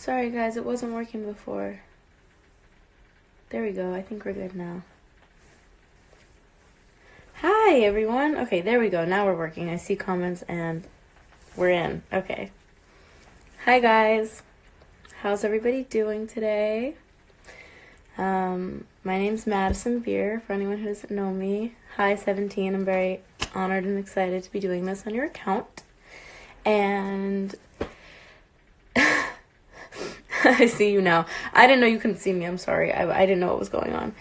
Sorry guys, it wasn't working before. There we go. I think we're good now. Hi everyone. Okay, there we go. Now we're working. I see comments and we're in. Okay. Hi guys. How's everybody doing today? My name's Madison Beer, for anyone who doesn't know me. Hi 17. I'm very honored and excited to be doing this on your account. And I see you now. I didn't know you couldn't see me. I'm sorry. I didn't know what was going on.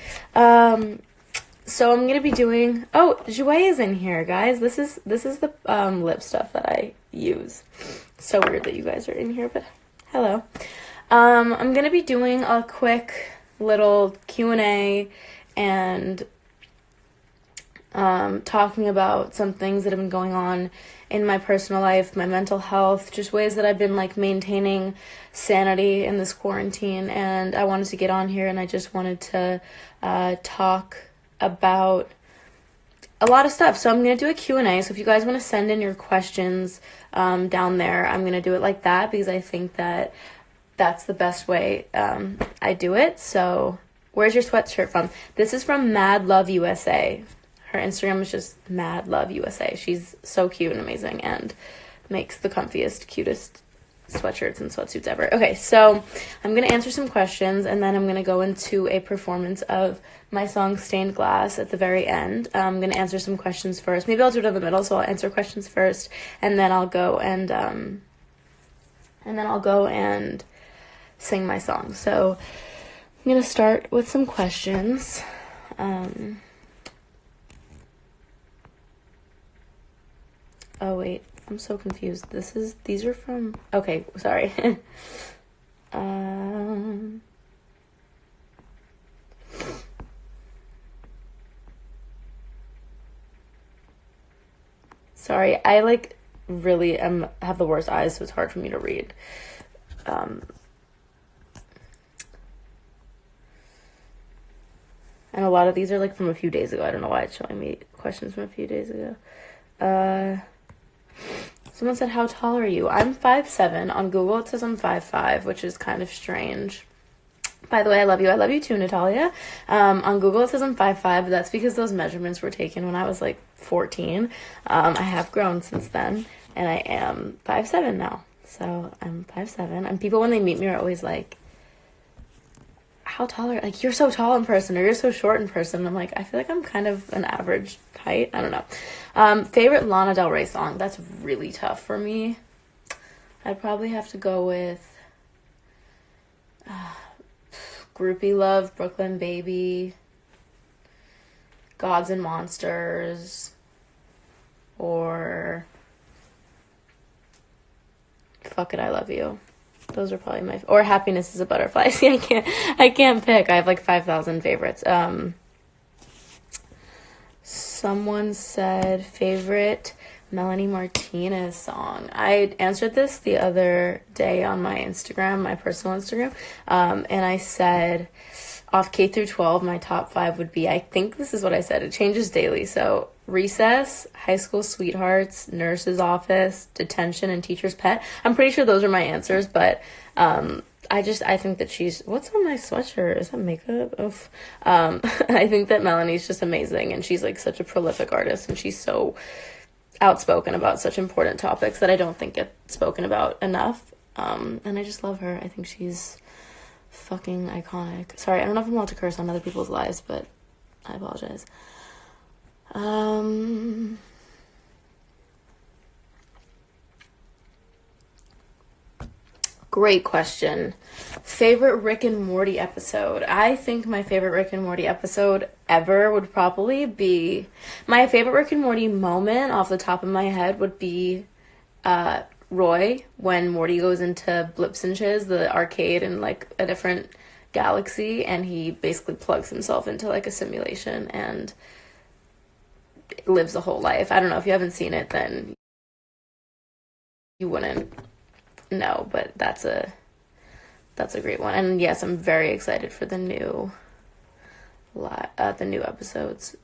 So I'm gonna be doing. Oh, Jouet is in here, guys. This is the lip stuff that I use. So weird that you guys are in here, but hello. I'm gonna be doing a quick little Q&A and talking about some things that have been going on in my personal life, my mental health, just ways that I've been like maintaining sanity in this quarantine. And I wanted to get on here and I just wanted to talk about a lot of stuff. So I'm going to do a Q&A. So if you guys want to send in your questions down there, I'm going to do it like that because I think that that's the best way I do it. So where's your sweatshirt from? This is from Mad Love USA. Her Instagram is just Mad Love USA. She's so cute and amazing and makes the comfiest, cutest sweatshirts and sweatsuits ever. Okay, so I'm going to answer some questions and then I'm going to go into a performance of my song Stained Glass at the very end. I'm going to answer some questions first. Maybe I'll do it in the middle, so I'll answer questions first and then I'll go and sing my song. So I'm going to start with some questions. Oh wait, I'm so confused. These are from, okay, sorry. Sorry, I like really have the worst eyes, so it's hard for me to read. And a lot of these are like from a few days ago. I don't know why it's showing me questions from a few days ago. Someone said, how tall are you? I'm 5'7". On Google it says I'm 5'5", which is kind of strange. By the way, I love you. I love you too, Natalia. On Google it says I'm 5'5", but that's because those measurements were taken when I was like 14. I have grown since then, and I am 5'7" now. So I'm 5'7". And people, when they meet me, are always like, how tall are you? Like, you're so tall in person, or you're so short in person. And I'm like, I feel like I'm kind of an average height. I don't know. Favorite Lana Del Rey song? That's really tough for me. I'd probably have to go with Groupie Love, Brooklyn Baby, Gods and Monsters, or Fuck It, I Love You. Those are probably or Happiness is a Butterfly. See, I can't pick. I have like 5,000 favorites. Someone said favorite Melanie Martinez song. I answered this the other day on my Instagram, my personal Instagram. And I said off K through 12, my top 5 would be, I think this is what I said. It changes daily. So Recess, High School Sweethearts, Nurse's Office, Detention, and Teacher's Pet. I'm pretty sure those are my answers, but I think that she's, what's on my sweatshirt? Is that makeup? Oof. I think that Melanie's just amazing, and she's like such a prolific artist, and she's so outspoken about such important topics that I don't think get spoken about enough. And I just love her. I think she's fucking iconic. Sorry, I don't know if I'm allowed to curse on other people's lives, but I apologize. Great question. Favorite Rick and Morty episode? I think my favorite Rick and Morty episode ever would probably be, my favorite Rick and Morty moment off the top of my head would be Roy, when Morty goes into Blips and Chiz, the arcade in like a different galaxy, and he basically plugs himself into like a simulation and lives a whole life. I don't know, if you haven't seen it, then you wouldn't know, but that's a great one. And yes, I'm very excited for the new episodes.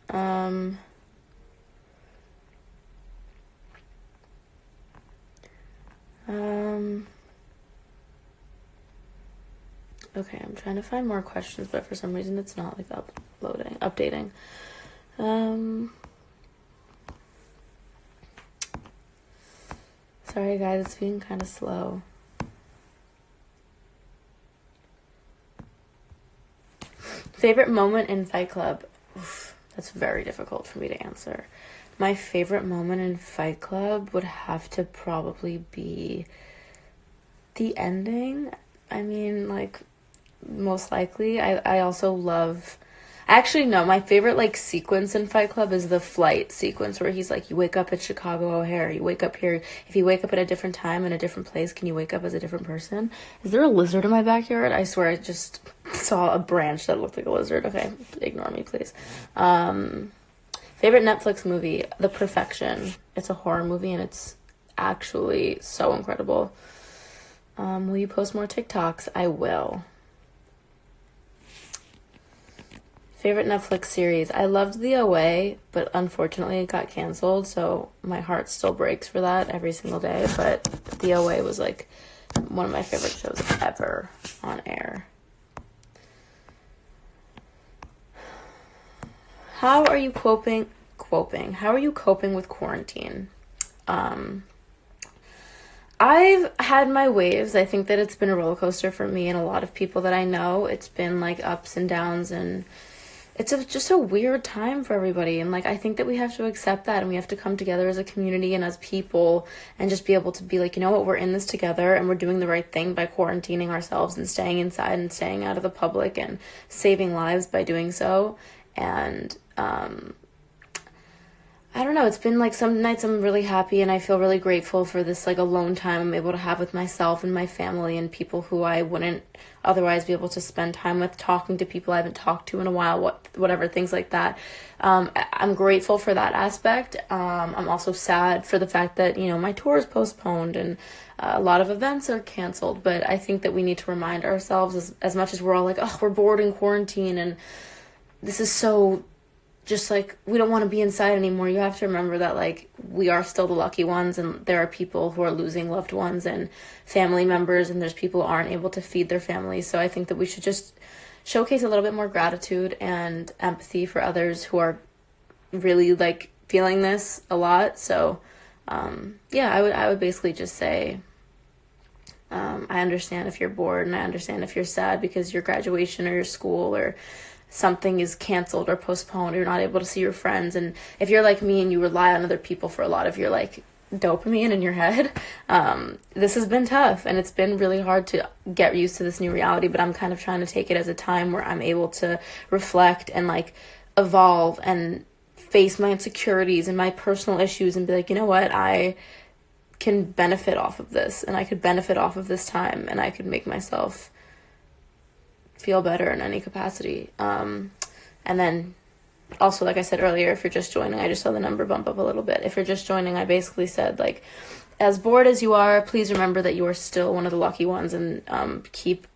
Okay, I'm trying to find more questions, but for some reason it's not like updating. Sorry guys, it's being kind of slow. Favorite moment in Fight Club? Oof, that's very difficult for me to answer. My favorite moment in Fight Club would have to probably be the ending. I mean, like, most likely. I also love... Actually, no, my favorite, like, sequence in Fight Club is the flight sequence where he's like, you wake up at Chicago O'Hare, you wake up here. If you wake up at a different time in a different place, can you wake up as a different person? Is there a lizard in my backyard? I swear I just saw a branch that looked like a lizard. Okay, ignore me, please. Favorite Netflix movie? The Perfection. It's a horror movie, and it's actually so incredible. Will you post more TikToks? I will. Favorite Netflix series? I loved The OA, but unfortunately it got canceled, so my heart still breaks for that every single day. But The OA was like one of my favorite shows ever on air. How are you coping? How are you coping with quarantine? I've had my waves. I think that it's been a roller coaster for me and a lot of people that I know. It's been like ups and downs, and it's just a weird time for everybody. And like, I think that we have to accept that, and we have to come together as a community and as people and just be able to be like, you know what, we're in this together and we're doing the right thing by quarantining ourselves and staying inside and staying out of the public and saving lives by doing so. And, I don't know, it's been like some nights I'm really happy and I feel really grateful for this like alone time I'm able to have with myself and my family and people who I wouldn't otherwise be able to spend time with, talking to people I haven't talked to in a while, whatever, things like that. I'm grateful for that aspect. I'm also sad for the fact that, you know, my tour is postponed and a lot of events are canceled, but I think that we need to remind ourselves as much as we're all like, oh, we're bored in quarantine and this is so... just like, we don't want to be inside anymore. You have to remember that like we are still the lucky ones, and there are people who are losing loved ones and family members, and there's people who aren't able to feed their families. So I think that we should just showcase a little bit more gratitude and empathy for others who are really like feeling this a lot. So yeah, I would basically just say I understand if you're bored, and I understand if you're sad because your graduation or your school or something is canceled or postponed, or you're not able to see your friends. And if you're like me and you rely on other people for a lot of your like dopamine in your head, this has been tough and it's been really hard to get used to this new reality. But I'm kind of trying to take it as a time where I'm able to reflect and like evolve and face my insecurities and my personal issues and be like, you know what, I can benefit off of this, and I could benefit off of this time, and I could make myself feel better in any capacity. And then also, like I said earlier, if you're just joining, I just saw the number bump up a little bit. If you're just joining, I basically said like, as bored as you are, please remember that you are still one of the lucky ones, and keep